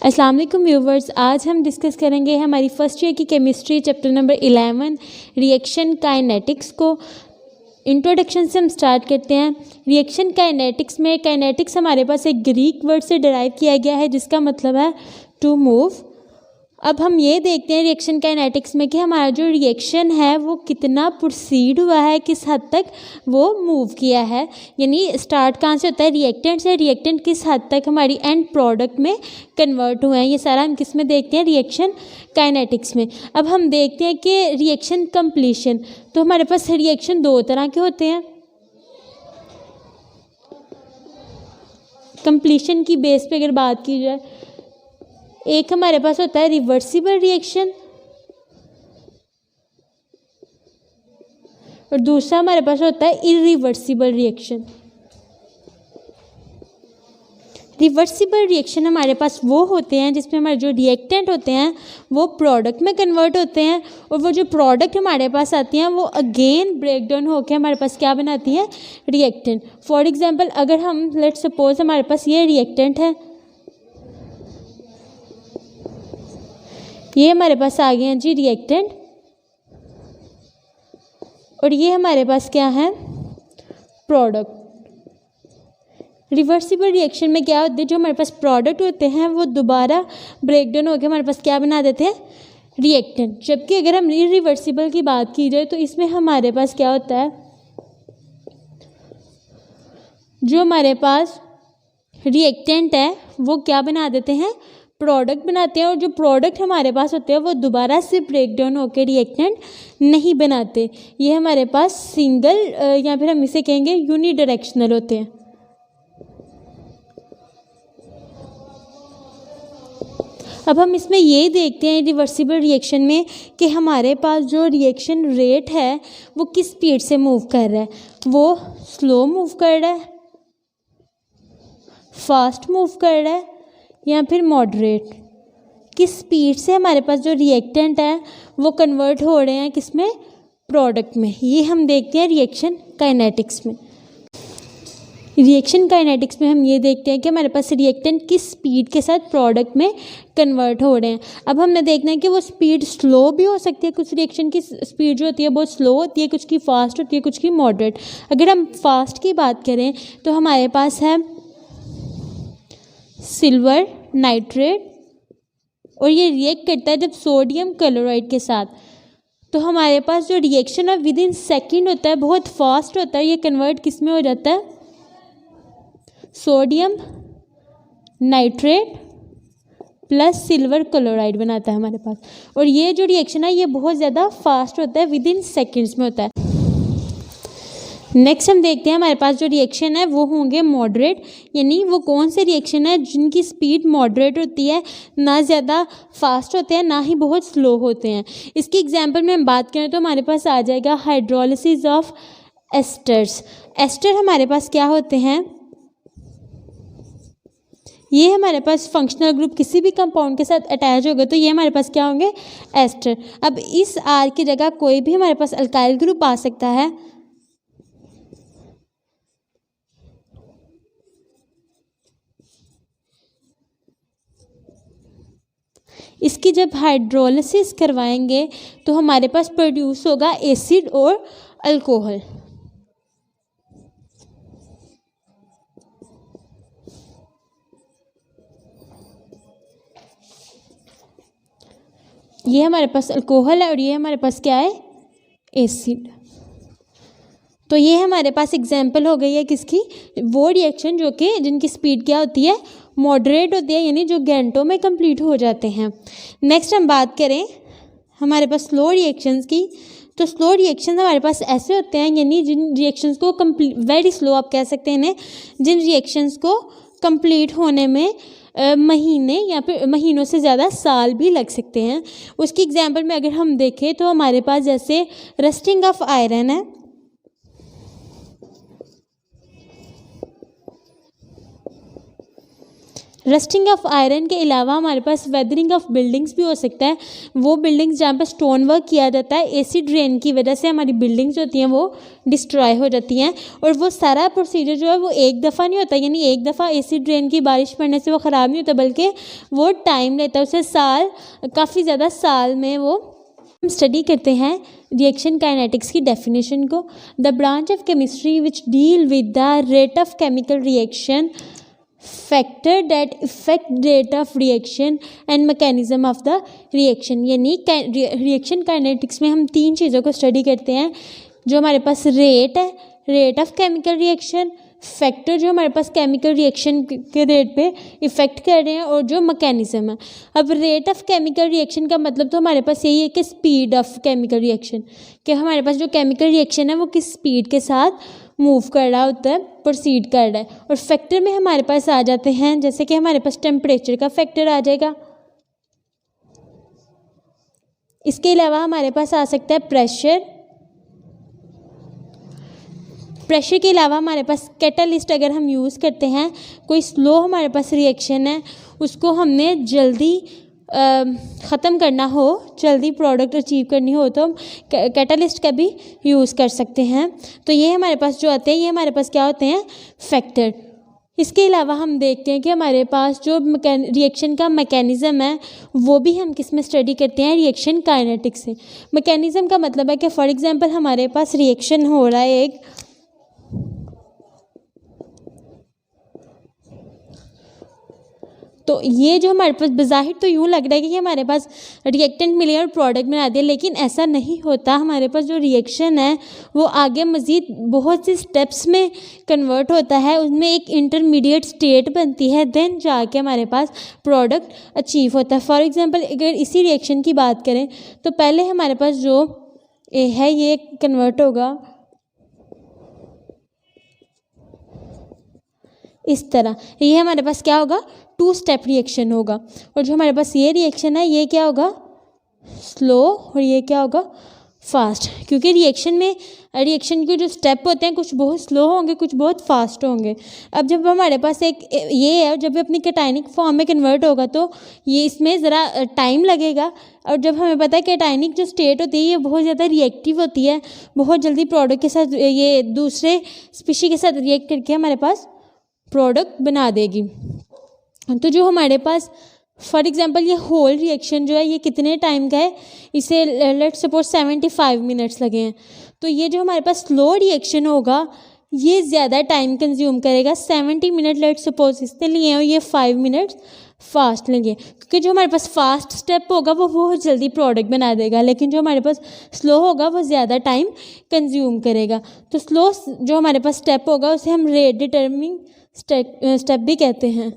अस्सलाम वालेकुम व्यूवर्स, आज हम डिस्कस करेंगे हमारी फर्स्ट ईयर की chemistry chapter number 11 reaction kinetics को। इंट्रोडक्शन से हम स्टार्ट करते हैं। रिएक्शन काइनेटिक्स में काइनेटिक्स हमारे पास एक ग्रीक वर्ड से डिराइव किया गया है जिसका मतलब है टू मूव। अब हम ये देखते हैं रिएक्शन काइनेटिक्स में कि हमारा जो रिएक्शन है वो कितना प्रोसीड हुआ है, किस हद तक वो मूव किया है, यानी स्टार्ट कहाँ से होता है, रिएक्टेंट से, रिएक्टेंट किस हद तक हमारी एंड प्रोडक्ट में कन्वर्ट हुए हैं। ये सारा हम किस में देखते हैं, रिएक्शन काइनेटिक्स में। अब हम देखते हैं कि रिएक्शन कंप्लीशन, तो हमारे पास रिएक्शन दो तरह के होते हैं। कंप्लीशन की बेस पे अगर बात की जाए, एक हमारे पास होता है रिवर्सिबल रिएक्शन और दूसरा हमारे पास होता है इरिवर्सिबल रिएक्शन। रिवर्सिबल रिएक्शन हमारे पास वो होते हैं जिसमें हमारे जो रिएक्टेंट होते हैं वो प्रोडक्ट में कन्वर्ट होते हैं और वो जो प्रोडक्ट हमारे पास आती हैं वो अगेन ब्रेक डाउन होकर हमारे पास क्या बनाती है, रिएक्टेंट। फॉर एग्जांपल अगर हम लेट सपोज हमारे पास ये रिएक्टेंट है, ये हमारे पास आ गए हैं जी रिएक्टेंट, और ये हमारे पास क्या है, प्रोडक्ट। रिवर्सिबल रिएक्शन में क्या होता है, जो हमारे पास प्रोडक्ट होते हैं वो दोबारा ब्रेक डाउन होकर हमारे पास क्या बना देते हैं, रिएक्टेंट। जबकि अगर हम इरिवर्सिबल की बात की जाए तो इसमें हमारे पास क्या होता है, जो हमारे पास रिएक्टेंट है वो क्या बना देते हैं, प्रोडक्ट बनाते हैं, और जो प्रोडक्ट हमारे पास होते हैं वो दोबारा से ब्रेक डाउन होकर रिएक्टेंट नहीं बनाते। ये हमारे पास सिंगल या फिर हम इसे कहेंगे यूनिडायरेक्शनल होते हैं। अब हम इसमें ये देखते हैं रिवर्सिबल रिएक्शन में कि हमारे पास जो रिएक्शन रेट है वो किस स्पीड से मूव कर रहा है, वो स्लो मूव कर रहा है, फास्ट मूव कर रहा है या फिर मॉडरेट। किस स्पीड से हमारे पास जो रिएक्टेंट है वो कन्वर्ट हो रहे हैं किसमें, प्रोडक्ट में। ये हम देखते हैं रिएक्शन काइनेटिक्स में। रिएक्शन काइनेटिक्स में हम ये देखते हैं कि हमारे पास रिएक्टेंट किस स्पीड के साथ प्रोडक्ट में कन्वर्ट हो रहे हैं। अब हमने देखना है कि वो स्पीड स्लो भी हो सकती है, कुछ रिएक्शन की स्पीड जो होती है बहुत स्लो होती है, कुछ की फास्ट होती है, कुछ की मॉडरेट। अगर हम फास्ट की बात करें तो हमारे पास है सिल्वर नाइट्रेट, और ये रिएक्ट करता है जब सोडियम क्लोराइड के साथ। तो हमारे पास जो रिएक्शन है विद इन सेकेंड होता है, बहुत फास्ट होता है। ये कन्वर्ट किस में हो जाता है, sodium nitrate plus silver chloride बनाता है हमारे पास। और ये जो रिएक्शन है ये बहुत ज़्यादा फास्ट होता है, विद इन सेकेंड्स में होता है। नेक्स्ट हम देखते हैं हमारे पास जो रिएक्शन है वो होंगे मॉडरेट, यानी वो कौन से रिएक्शन है जिनकी स्पीड मॉडरेट होती है, ना ज़्यादा फास्ट होते हैं ना ही बहुत स्लो होते हैं। इसकी एग्जांपल में हम बात करें तो हमारे पास आ जाएगा हाइड्रोलिसिस ऑफ एस्टर्स। एस्टर हमारे पास क्या होते हैं, ये हमारे पास फंक्शनल ग्रुप किसी भी कंपाउंड के साथ अटैच होगा तो ये हमारे पास क्या होंगे, एस्टर। अब इस आर की जगह कोई भी हमारे पास अल्काइल ग्रुप आ सकता है। इसकी जब हाइड्रोलिसिस करवाएंगे तो हमारे पास प्रोड्यूस होगा एसिड और अल्कोहल। ये हमारे पास अल्कोहल है और ये हमारे पास क्या है, एसिड। तो ये हमारे पास एग्जाम्पल हो गई है किसकी, वो रिएक्शन जो कि जिनकी स्पीड क्या होती है, मॉडरेट होती है, यानी जो घंटों में कंप्लीट हो जाते हैं। नेक्स्ट हम बात करें हमारे पास स्लो रिएक्शंस की, तो स्लो रिएक्शंस हमारे पास ऐसे होते हैं, यानी जिन रिएक्शंस को वेरी स्लो आप कह सकते हैं, जिन रिएक्शंस को कंप्लीट होने में महीने या फिर महीनों से ज़्यादा साल भी लग सकते हैं। उसकी एग्जांपल में अगर हम देखें तो हमारे पास जैसे रस्टिंग ऑफ आयरन है, रस्टिंग ऑफ आयरन के अलावा हमारे पास वेदरिंग ऑफ बिल्डिंग्स भी हो सकता है। वो बिल्डिंग्स जहाँ पर स्टोन वर्क किया जाता है, एसिड रेन की वजह से हमारी बिल्डिंग्स होती हैं वो डिस्ट्रॉय हो जाती हैं, और वो सारा प्रोसीजर जो है वो एक दफ़ा नहीं होता, यानी एक दफ़ा एसिड रेन की बारिश पड़ने से वो ख़राब नहीं होता, बल्कि वो टाइम लेता है, उसे साल, काफ़ी ज़्यादा साल में वो हम स्टडी करते हैं रिएक्शन काइनेटिक्स की डेफिनेशन को। The branch of chemistry which deal with the rate of chemical reaction, factor that effect rate of reaction and mechanism of the reaction. यानी रिएक्शन काइनेटिक्स में हम 3 चीज़ों को स्टडी करते हैं, जो हमारे पास रेट है, rate of chemical reaction, factor जो हमारे पास केमिकल रिएक्शन के रेट पे इफ़ेक्ट कर रहे हैं, और जो मैकेनिज्म है। अब रेट ऑफ केमिकल रिएक्शन का मतलब तो हमारे पास यही है कि स्पीड ऑफ केमिकल रिएक्शन, कि हमारे पास जो केमिकल रिएक्शन है वो किस स्पीड के साथ मूव कर रहा होता है, प्रोसीड कर रहा है। और फैक्टर में हमारे पास आ जाते हैं, जैसे कि हमारे पास टेम्परेचर का फैक्टर आ जाएगा। इसके अलावा हमारे पास आ सकता है प्रेशर। प्रेशर के अलावा हमारे पास कैटालिस्ट अगर हम यूज़ करते हैं, कोई स्लो हमारे पास रिएक्शन है, उसको हमने जल्दी ख़त्म करना हो, जल्दी प्रोडक्ट अचीव करनी हो, तो हम कैटालिस्ट का भी यूज़ कर सकते हैं। तो ये हमारे पास जो आते हैं, ये हमारे पास क्या होते हैं, फैक्टर। इसके अलावा हम देखते हैं कि हमारे पास जो रिएक्शन का मैकेनिज़्म है वो भी हम किस में स्टडी करते हैं, रिएक्शन काइनेटिक्स से। मैकेनिज़्म का मतलब है कि फॉर एग्जांपल हमारे पास रिएक्शन हो रहा है एक, तो ये जो हमारे पास बज़ाहिर तो यूँ लग रहा है कि हमारे पास रिएक्टेंट मिले और प्रोडक्ट बना दिया, लेकिन ऐसा नहीं होता। हमारे पास जो रिएक्शन है वो आगे मज़ीद बहुत सी स्टेप्स में कन्वर्ट होता है, उसमें एक इंटरमीडिएट स्टेट बनती है, देन जाके हमारे पास प्रोडक्ट अचीव होता है। फॉर एग्जांपल अगर इसी रिएक्शन की बात करें तो पहले हमारे पास जो है ये कन्वर्ट होगा इस तरह, ये हमारे पास क्या होगा, 2 स्टेप रिएक्शन होगा। और जो हमारे पास ये रिएक्शन है ये क्या होगा, स्लो, और ये क्या होगा, फास्ट। क्योंकि रिएक्शन के जो स्टेप होते हैं कुछ बहुत स्लो होंगे, कुछ बहुत फास्ट होंगे। अब जब हमारे पास एक ये है, जब ये अपनी कैटायनिक फॉर्म में कन्वर्ट होगा तो ये इसमें ज़रा टाइम लगेगा। और जब हमें पता है कैटायनिक जो स्टेट होती है ये बहुत ज़्यादा रिएक्टिव होती है, बहुत जल्दी प्रोडक्ट के साथ, ये दूसरे स्पीशी के साथ रिएक्ट करके हमारे पास प्रोडक्ट बना देगी। तो जो हमारे पास फॉर एग्जांपल ये होल रिएक्शन जो है ये कितने टाइम का है, इसे लेट्स सपोज 75 मिनट्स लगे हैं। तो ये जो हमारे पास स्लो रिएक्शन होगा ये ज़्यादा टाइम कंज्यूम करेगा, 70 मिनट लेट्स सपोज इसने लिए हैं, ये 5 मिनट्स फास्ट लगे। क्योंकि जो हमारे पास फास्ट स्टेप होगा वो बहुत जल्दी प्रोडक्ट बना देगा, लेकिन जो हमारे पास स्लो होगा वो ज़्यादा टाइम कंज्यूम करेगा। तो स्लो जो हमारे पास स्टेप होगा उसे हम रेट डिटर्मिनिंग स्टेप भी कहते हैं।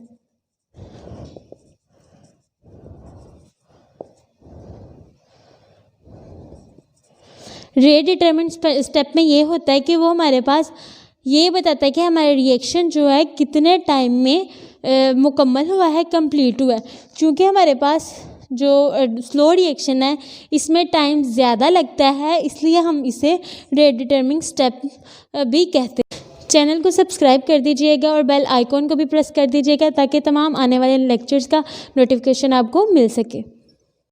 रेट डिटरमिन स्टेप में ये होता है कि वो हमारे पास ये बताता है कि हमारा रिएक्शन जो है कितने टाइम में मुकम्मल हुआ है, कंप्लीट हुआ है। चूँकि हमारे पास जो स्लो रिएक्शन है इसमें टाइम ज़्यादा लगता है, इसलिए हम इसे रेट डिटरमिनिंग स्टेप भी कहते हैं। चैनल को सब्सक्राइब कर दीजिएगा और बेल आइकॉन को भी प्रेस कर दीजिएगा ताकि तमाम आने वाले लेक्चर्स का नोटिफिकेशन आपको मिल सके।